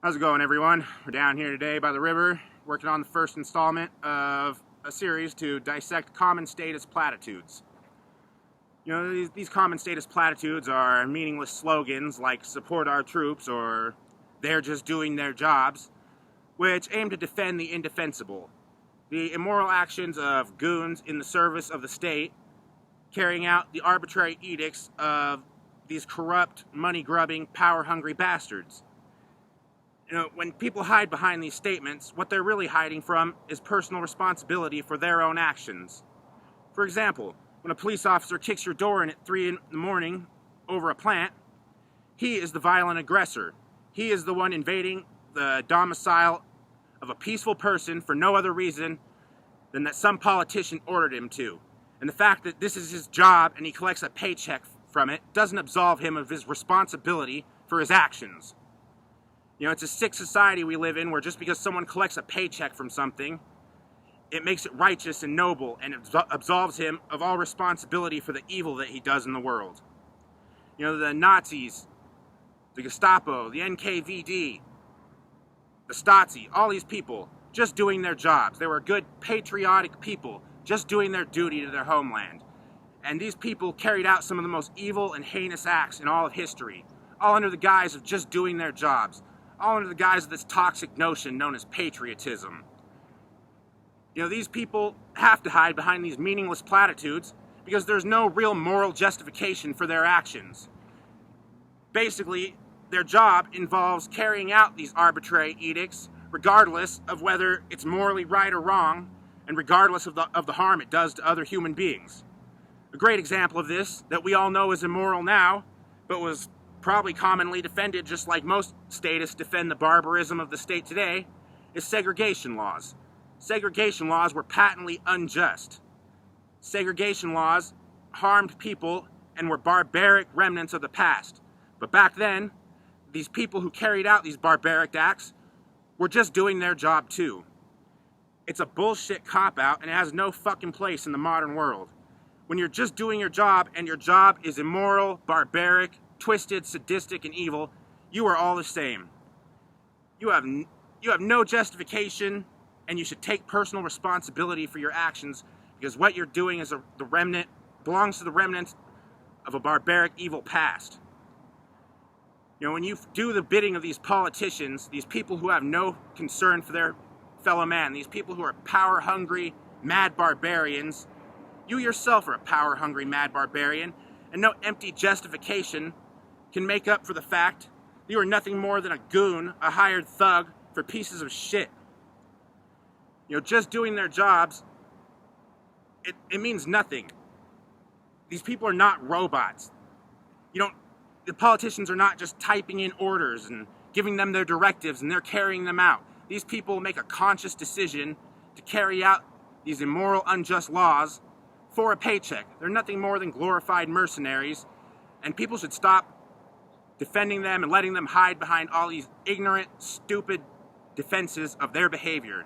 How's it going, everyone? We're down here today by the river, working on the first installment of a series to dissect common status platitudes. You know, these common status platitudes are meaningless slogans like support our troops or they're just doing their jobs, which aim to defend the indefensible. The immoral actions of goons in the service of the state, carrying out the arbitrary edicts of these corrupt, money-grubbing, power-hungry bastards. You know, when people hide behind these statements, what they're really hiding from is personal responsibility for their own actions. For example, when a police officer kicks your door in at 3 in the morning over a plant, he is the violent aggressor. He is the one invading the domicile of a peaceful person for no other reason than that some politician ordered him to. And the fact that this is his job and he collects a paycheck from it doesn't absolve him of his responsibility for his actions. You know, it's a sick society we live in where just because someone collects a paycheck from something, it makes it righteous and noble and absolves him of all responsibility for the evil that he does in the world. You know, the Nazis, the Gestapo, the NKVD, the Stasi, all these people just doing their jobs. They were good, patriotic people just doing their duty to their homeland. And these people carried out some of the most evil and heinous acts in all of history, all under the guise of just doing their jobs. All under the guise of this toxic notion known as patriotism. You know, these people have to hide behind these meaningless platitudes because there's no real moral justification for their actions. Basically, their job involves carrying out these arbitrary edicts regardless of whether it's morally right or wrong and regardless of the harm it does to other human beings. A great example of this that we all know is immoral now, but was probably commonly defended just like most statists defend the barbarism of the state today, is segregation laws. Segregation laws were patently unjust. Segregation laws harmed people and were barbaric remnants of the past. But back then, these people who carried out these barbaric acts were just doing their job too. It's a bullshit cop-out and it has no fucking place in the modern world. When you're just doing your job and your job is immoral, barbaric, twisted, sadistic, and evil, you are all the same. You have no justification, and you should take personal responsibility for your actions because what you're doing is belongs to the remnants of a barbaric, evil past. You know, when you do the bidding of these politicians, these people who have no concern for their fellow man, these people who are power-hungry, mad barbarians, you yourself are a power-hungry, mad barbarian, and no empty justification can make up for the fact that you are nothing more than a goon, a hired thug for pieces of shit. You know, just doing their jobs, it means nothing. These people are not robots. The politicians are not just typing in orders and giving them their directives and they're carrying them out. These people make a conscious decision to carry out these immoral, unjust laws for a paycheck. They're nothing more than glorified mercenaries, and people should stop defending them and letting them hide behind all these ignorant, stupid defenses of their behavior.